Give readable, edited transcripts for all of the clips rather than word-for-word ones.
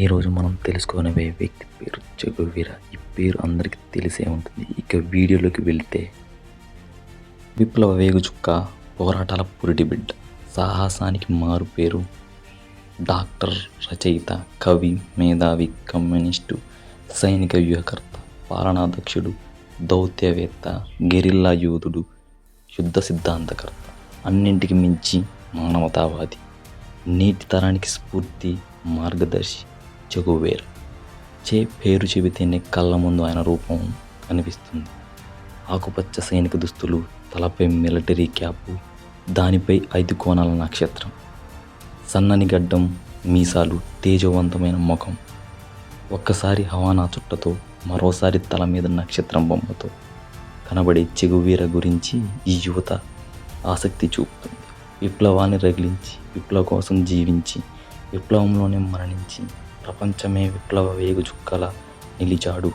ఈరోజు మనం తెలుసుకోనవే వ్యక్తి పేరు చెగువీర. ఈ పేరు అందరికీ తెలిసే ఉంటుంది. ఇక వీడియోలోకి వెళితే, విప్లవ వేగుచుక్క, పోరాటాల పురిటి బిడ్డ, సాహసానికి మారు పేరు, డాక్టర్, రచయిత, కవి, మేధావి, కమ్యూనిస్టు, సైనిక వ్యూహకర్త, పాలనాధ్యక్షుడు, దౌత్యవేత్త, గెరిల్లా యోధుడు, యుద్ధ సిద్ధాంతకర్త, అన్నింటికి మించి మానవతావాది, నేటి తరానికి స్ఫూర్తి, మార్గదర్శి చెగువేరా. పేరు చెబితేనే కళ్ళ ముందు ఆయన రూపం కనిపిస్తుంది. ఆకుపచ్చ సైనిక దుస్తులు, తలపై మిలిటరీ క్యాపు, దానిపై 5 కోణాల నక్షత్రం, సన్నని గడ్డం, మీసాలు, తేజవంతమైన ముఖం. ఒక్కసారి హవానా చుట్టతో, మరోసారి తల మీద నక్షత్రం బొమ్మతో కనబడే చెగువీర గురించి ఈ యువత ఆసక్తి చూపుతుంది. విప్లవాన్ని రగిలించి, విప్లవం కోసం జీవించి, విప్లవంలోనే మరణించి, ప్రపంచమే విప్లవ వేగుచుక్కలా నిలిచాడు.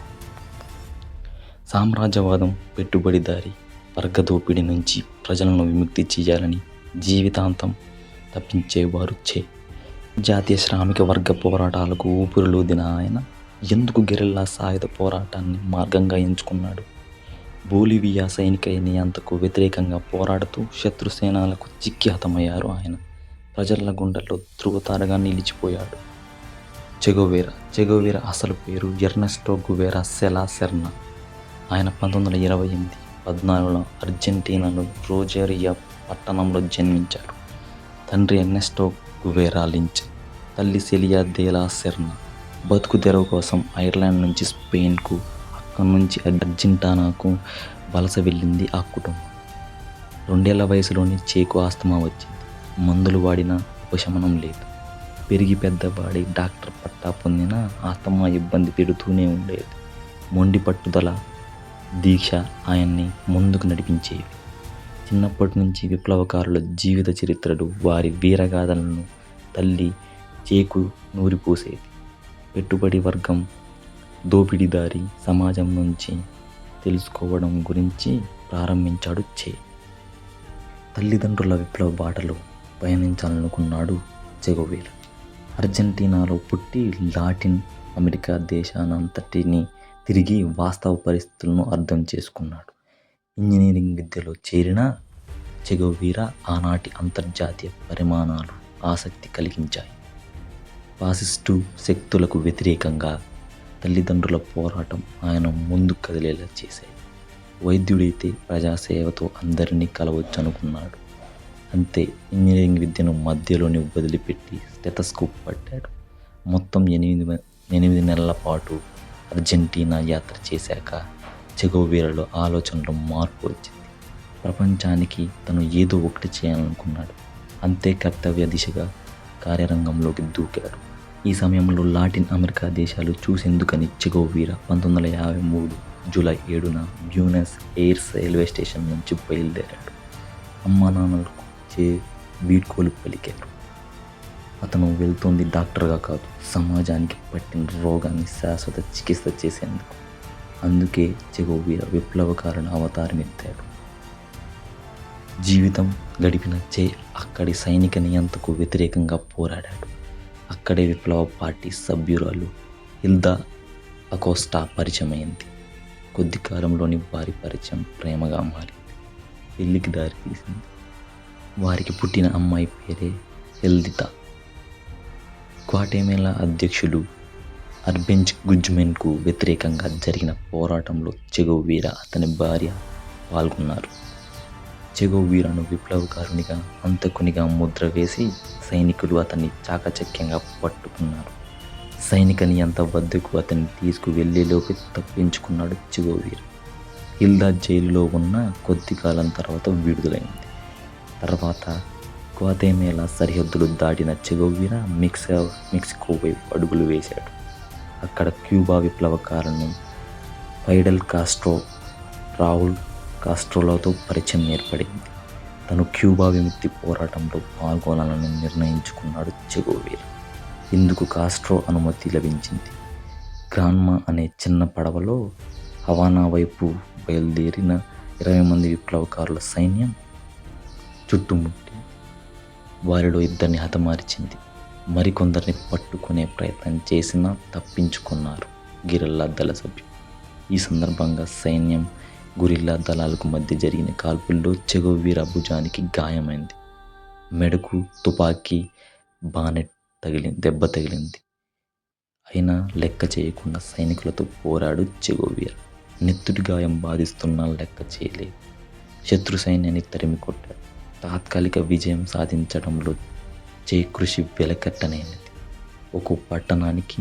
సామ్రాజ్యవాదం, పెట్టుబడిదారి, వర్గదోపిడి నుంచి ప్రజలను విముక్తి చేయాలని జీవితాంతం తప్పించేవారు జాతీయ శ్రామిక వర్గ పోరాటాలకు ఊపిరులూదిన ఆయన ఎందుకు గెరిల్లా సాయుధ పోరాటాన్ని మార్గంగా ఎంచుకున్నాడు? బొలివియా సైనిక నియంతకు వ్యతిరేకంగా పోరాడుతూ శత్రుసేనలకు చిక్కి హతమయ్యారు ఆయన. ప్రజల గుండెల్లో ధృవతారగా నిలిచిపోయాడు చెగువేరా అసలు పేరు ఎర్నెస్టో గువేరా సెలా సెర్నా. ఆయన 1928 14లో అర్జెంటీనాలో రోజేరియా పట్టణంలో జన్మించారు. తండ్రి ఎర్నెస్టో గువేరా లించ్, తల్లి సెలియా దేలా సెర్నా. బతుకు తెరువు కోసం ఐర్లాండ్ నుంచి స్పెయిన్కు, అక్కడి నుంచి అర్జెంటీనాకు వలస వెళ్ళింది ఆ కుటుంబం. 2 ఏళ్ల వయసులోనే చేకు ఆస్తమా వచ్చింది. మందులు వాడినా ఉపశమనం లేదు. పెరిగి పెద్దవాడి డాక్టర్ పట్టా పొందిన ఆస్తమా ఇబ్బంది పెడుతూనే ఉండేది. మొండి పట్టుదల, దీక్ష ఆయన్ని ముందుకు నడిపించేవి. చిన్నప్పటి నుంచి విప్లవకారుల జీవిత చరిత్రలు, వారి వీరగాథలను తల్లి చేకు నూరిపోసేది. పెట్టుబడి వర్గం, దోపిడీదారి సమాజం నుంచి తెలుసుకోవడం గురించి ప్రారంభించాడు తల్లిదండ్రుల విప్లవ బాటలో పయనించాలనుకున్నాడు చెగువేరా. అర్జెంటీనాలో పుట్టి లాటిన్ అమెరికా దేశానంతటినీ తిరిగి వాస్తవ పరిస్థితులను అర్థం చేసుకున్నాడు. ఇంజనీరింగ్ విద్యలో చేరిన చెగువేరా ఆనాటి అంతర్జాతీయ పరిమాణాలు ఆసక్తి కలిగించాయి. ఫాసిస్టు శక్తులకు వ్యతిరేకంగా తల్లిదండ్రుల పోరాటం ఆయన ముందు కదిలేలా చేశాయి. వైద్యుడైతే ప్రజాసేవతో అందరినీ కలవచ్చనుకున్నాడు. అంతే, ఇంజనీరింగ్ విద్యను మధ్యలోనే వదిలిపెట్టి స్టెతస్కోప్ పట్టాడు. మొత్తం 8 నెలల పాటు అర్జెంటీనా యాత్ర చేశాక చెగువేరాలో ఆలోచనలో మార్పు వచ్చింది. ప్రపంచానికి తను ఏదో ఒకటి చేయాలనుకున్నాడు. అంతే, కర్తవ్య దిశగా కార్యరంగంలోకి దూకాడు. ఈ సమయంలో లాటిన్ అమెరికా దేశాలు చూసేందుకని చెగువేరా 1953 జూలై 7న బ్యూనస్ ఎయిర్స్ రైల్వే స్టేషన్ నుంచి బయలుదేరాడు. అమ్మా నాన్నలకు వీడ్కోలు పలికారు. అతను వెళ్తోంది డాక్టర్గా కాదు, సమాజానికి పట్టిన రోగాన్ని శాశ్వత చికిత్స చేసేందుకు. అందుకే చెగువేరా విప్లవకారుని అవతారమెత్తాడు. జీవితం గడిపిన అక్కడి సైనిక నియంతకు వ్యతిరేకంగా పోరాడాడు. అక్కడే విప్లవ పార్టీ సభ్యురాలు హిల్దా అకోస్టా పరిచయమైంది. కొద్ది కాలంలోని వారి పరిచయం ప్రేమగా మారింది, పెళ్లికి దారి తీసింది. వారికి పుట్టిన అమ్మాయి పేరే హెల్దితా. గ్వాటెమాలా అధ్యక్షుడు అర్బెంజ్ గుజ్మెన్కు వ్యతిరేకంగా జరిగిన పోరాటంలో చెగువేరా, అతని భార్య పాల్గొన్నారు. చెగువేరాను విప్లవకారునిగా, హంతకునిగా ముద్ర వేసి సైనికులు అతన్ని చాకచక్యంగా పట్టుకున్నారు. సైనిక నియంత వద్దకు అతన్ని తీసుకువెళ్లేలోకి తప్పించుకున్నాడు చెగువేరా. హిల్దా జైలులో ఉన్న కొద్ది కాలం తర్వాత విడుదలైంది. తర్వాత గ్వాటెమాలా సరిహద్దులు దాటిన చెగువేరా మెక్సికో వైపు అడుగులు వేశాడు. అక్కడ క్యూబా విప్లవకారుని ఫైడెల్ కాస్ట్రో, రావుల్ కాస్ట్రోలతో పరిచయం ఏర్పడింది. తను క్యూబా విముక్తి పోరాటంలో పాల్గొనాలని నిర్ణయించుకున్నాడు చెగువేరా. ఇందుకు కాస్ట్రో అనుమతి లభించింది. గ్రాన్మా అనే చిన్న పడవలో హవానా వైపు బయలుదేరిన 20 మంది విప్లవకారుల సైన్యం చుట్టుముట్టి వారిలో 2 హతమార్చింది. మరికొందరిని పట్టుకునే ప్రయత్నం చేసినా తప్పించుకున్నారు గెరిల్లా దళ సభ్యులు. ఈ సందర్భంగా సైన్యం గురిల్లా దళాలకు మధ్య జరిగిన కాల్పుల్లో చెగోవీరా భుజానికి గాయమైంది. మెడకు తుపాకీ బానెట్ దెబ్బ తగిలింది. అయినా లెక్క చేయకుండా సైనికులతో పోరాడు చెగోవీరా. నెత్తుటి గాయం బాధిస్తున్నా లెక్క చేయలేదు. శత్రు సైన్యాన్ని తరిమి కొట్టాడు. తాత్కాలిక విజయం సాధించడంలో కృషి వెలకట్టనైనది. ఒక్కో పట్టణానికి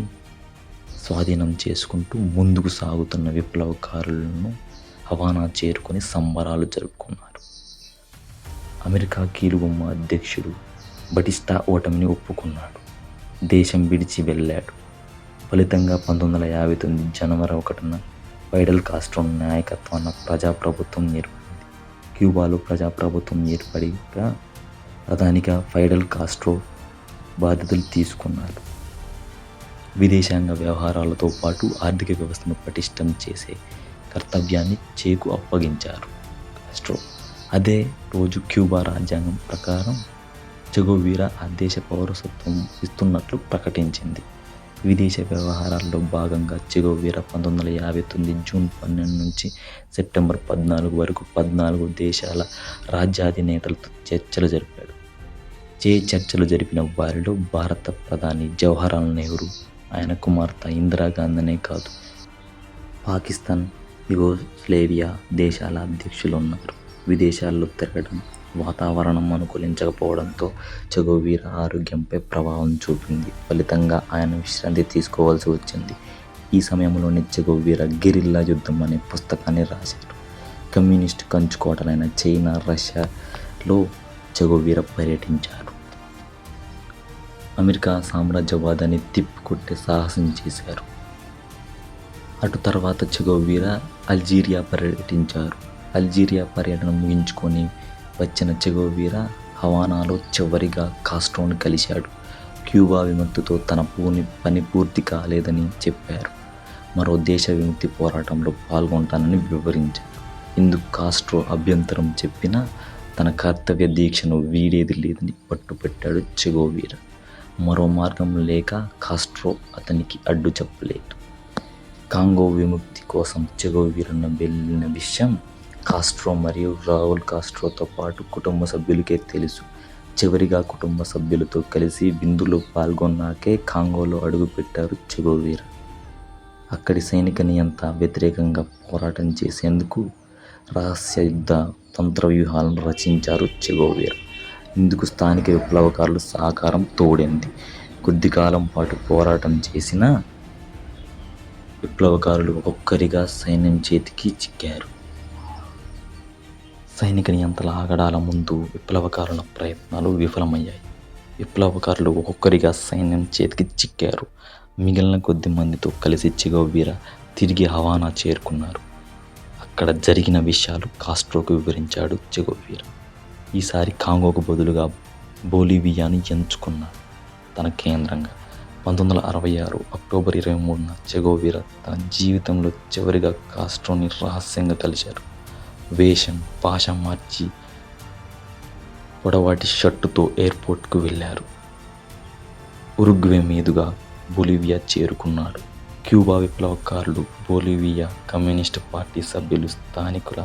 స్వాధీనం చేసుకుంటూ ముందుకు సాగుతున్న విప్లవకారులను హవానా చేరుకొని సంబరాలు జరుపుకున్నారు. అమెరికా కీలుబొమ్మ అధ్యక్షుడు బటిస్టా ఓటమిని ఒప్పుకున్నాడు. దేశం విడిచి వెళ్ళాడు. ఫలితంగా 1959 జనవరి 1న ఫైడెల్ కాస్ట్రో నాయకత్వాన ప్రజాప్రభుత్వం ఏర్పడింది. క్యూబాలో ప్రజాప్రభుత్వం ఏర్పడిగా ప్రధానిగా ఫైడెల్ కాస్ట్రో బాధ్యతలు తీసుకున్నాడు. విదేశాంగ వ్యవహారాలతో పాటు ఆర్థిక వ్యవస్థను పటిష్టం చేసే కర్తవ్యాన్ని చేకు అప్పగించారు కాస్ట్రో. అదే రోజు క్యూబా రాజ్యాంగం ప్రకారం చెగోవీరా ఆ దేశ పౌరసత్వం ఇస్తున్నట్లు ప్రకటించింది. విదేశ వ్యవహారాల్లో భాగంగా చెగోవీరా 1959 జూన్ 12 నుంచి సెప్టెంబర్ 14 వరకు 14 దేశాల రాజ్యాధినేతలతో చర్చలు జరిపాడు. చర్చలు జరిపిన వారిలో భారత ప్రధాని జవహర్లాల్ నెహ్రూ, ఆయన కుమార్తె ఇందిరాగాంధీనే కాదు, పాకిస్తాన్, యుగోస్లేవియా దేశాల అధ్యక్షులు ఉన్నారు. విదేశాల్లో తిరగడం వాతావరణం అనుకూలించకపోవడంతో చెగోవీరా ఆరోగ్యంపై ప్రభావం చూపింది. ఫలితంగా ఆయన విశ్రాంతి తీసుకోవాల్సి వచ్చింది. ఈ సమయంలోనే చెగోవీరా గెరిల్లా యుద్ధం అనే పుస్తకాన్ని రాశారు. కమ్యూనిస్టు కంచుకోటలైన చైనా, రష్యాలో చెగోవీరా పర్యటించారు. అమెరికా సామ్రాజ్యవాదాన్ని తిప్పికొట్టే సాహసం చేశారు. అటు తర్వాత చెగోవీరా అల్జీరియా పర్యటించారు. అల్జీరియా పర్యటన ముగించుకొని వచ్చిన చెగోవీరా హవానాలో చివరిగా కాస్ట్రోని కలిశాడు. క్యూబా విముక్తితో తన పని పూర్తి కాలేదని చెప్పారు. మరో దేశ విముక్తి పోరాటంలో పాల్గొంటానని వివరించారు. ఇందుకు కాస్ట్రో అభ్యంతరం చెప్పినా తన కర్తవ్య దీక్షను వీడేది లేదని పట్టుపెట్టాడు చెగోవీరా. మరో మార్గం లేక కాస్ట్రో అతనికి అడ్డు చెప్పలేదు. కాంగో విముక్తి కోసం చెగోవీరాను వెళ్ళిన విషయం కాస్ట్రో మరియు రావుల్ కాస్ట్రోతో పాటు కుటుంబ సభ్యులకే తెలుసు. చివరిగా కుటుంబ సభ్యులతో కలిసి విందులో పాల్గొన్నాకే కాంగోలో అడుగుపెట్టారు చెగోవీరా. అక్కడి సైనిక నియంత వ్యతిరేకంగా పోరాటం చేసేందుకు రహస్య యుద్ధ తంత్ర వ్యూహాలను రచించారు చెగోవీరా. ఇందుకు స్థానిక విప్లవకారుల సహకారం తోడైంది. కొద్ది కాలం పాటు పోరాటం చేసిన విప్లవకారులు ఒక్కొక్కరిగా సైన్యం చేతికి చిక్కారు. సైనిక నియంత్రణ ఆగడాల ముందు విప్లవకారుల ప్రయత్నాలు విఫలమయ్యాయి. విప్లవకారులు ఒక్కొక్కరిగా సైన్యం చేతికి చిక్కారు. మిగిలిన కొద్ది మందితో కలిసి చెగోవీరా తిరిగి హవానా చేరుకున్నారు. అక్కడ జరిగిన విషయాలు కాస్ట్రోకు వివరించాడు చెగోవీరా. ఈసారి కాంగోకు బదులుగా బొలీవియాని ఎంచుకున్నాడు తన కేంద్రంగా. 1966 అక్టోబర్ 23న చెగోవీరా తన జీవితంలో చివరిగా కాస్ట్రోని రహస్యంగా కలిశారు. వేషం, భాష మార్చి పొడవాటి షర్టుతో ఎయిర్పోర్ట్కు వెళ్ళారు. ఉరుగ్వే మీదుగా బొలీవియా చేరుకున్నాడు. క్యూబా విప్లవకారులు, బొలీవియా కమ్యూనిస్టు పార్టీ సభ్యులు, స్థానికుల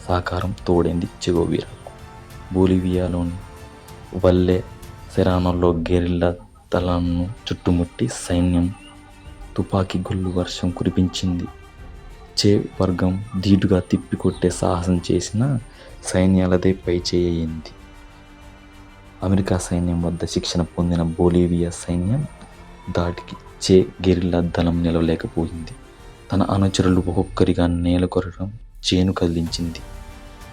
సహకారం తోడైంది చెగోవీరాకు. బొలీవియాలోని వల్లే సెరానోలో గెరిల్లా దళాలను చుట్టుముట్టి సైన్యం తుపాకీ గుళ్ళు వర్షం కురిపించింది. చే వర్గం ధీటుగా తిప్పికొట్టే సాహసం చేసిన సైన్యాలదే పైచేయింది. అమెరికా సైన్యం వద్ద శిక్షణ పొందిన బొలీవియా సైన్యం దాటికి చే గెరిల్లా దళం నిలవలేకపోయింది. తన అనుచరులు ఒక్కొక్కరిగా నేల కొరడం చేను కదిలించింది.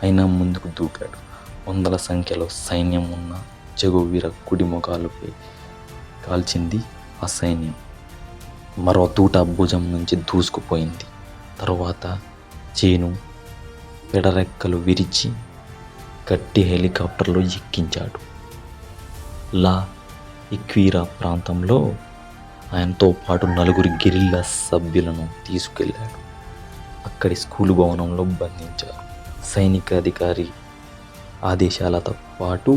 అయినా ముందుకు దూకాడు. వందల సంఖ్యలో సైన్యం ఉన్న చెగోవీరా కుడి ముఖాలపై కాల్చింది ఆ సైన్యం. మరో తూట భుజం నుంచి దూసుకుపోయింది. తరువాత చేను పెడరెక్కలు విరిచి గట్టి హెలికాప్టర్లో ఎక్కించాడు. లా ఇక్వీరా ప్రాంతంలో ఆయనతో పాటు 4 గెరిల్లా సభ్యులను తీసుకెళ్లాడు. అక్కడి స్కూలు భవనంలో బంధించారు. సైనిక అధికారి ఆదేశాలతో పాటు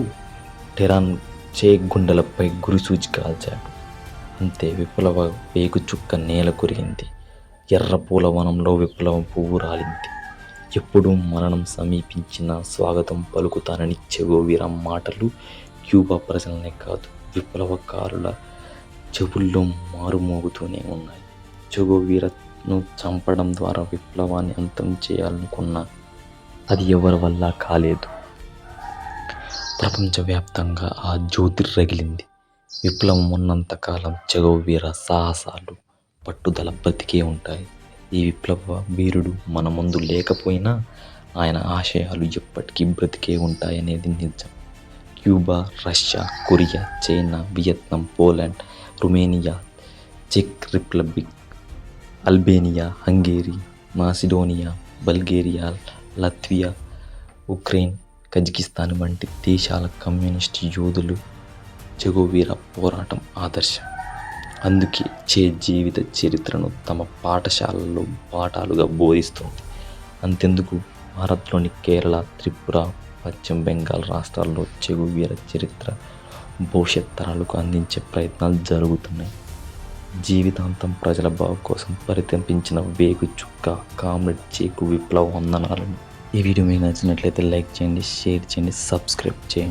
టెరాన్ చే గుండెలపై గురిసూచి కాల్చాడు. అంతే విప్లవ వేగుచుక్క నేల కొరిగింది. ఎర్ర పూలవనంలో విప్లవం పువ్వు రాలింది. ఎప్పుడు మరణం సమీపించినా స్వాగతం పలుకుతానని చెగోవీరా మాటలు క్యూబా ప్రజలనే కాదు, విప్లవకారుల చెవుల్లో మారుమోగుతూనే ఉన్నాయి. చెగోవీరాను చంపడం ద్వారా విప్లవాన్ని అంతం చేయాలనుకున్నా అది ఎవరి వల్ల కాలేదు. ప్రపంచవ్యాప్తంగా ఆ జ్యోతి రగిలింది. విప్లవం ఉన్నంతకాలం చెగోవీరా సాహసాలు, పట్టుదల బ్రతికే ఉంటాయి. ఈ విప్లవ వీరుడు మన ముందు లేకపోయినా ఆయన ఆశయాలు ఎప్పటికీ బ్రతికే ఉంటాయనేది నిజం. Cuba, Russia, Korea, China, Vietnam, Poland, Romania, చెక్ Republic, Albania, Hungary, Macedonia, Bulgaria, Latvia, Ukraine, Kazakhstan వంటి దేశాల కమ్యూనిస్టు యోధులు చెగోవీరా పోరాటం ఆదర్శం. అందుకే చే జీవిత చరిత్రను తమ పాఠశాలల్లో పాఠాలుగా బోధిస్తుంది. అంతెందుకు, భారత్లోని కేరళ, త్రిపుర, పశ్చిమ బెంగాల్ రాష్ట్రాల్లో చెగోవీరా చరిత్ర భవిష్యత్ తరాలకు అందించే ప్రయత్నాలు జరుగుతున్నాయి. జీవితాంతం ప్రజల బాగు కోసం పరితపించిన వేగు చుక్క కామ్రేడ్ చేకు విప్లవ వందనాలను. ఈ వీడియో మీకు నచ్చినట్లయితే లైక్ చేయండి, షేర్ చేయండి, సబ్స్క్రైబ్ చేయండి.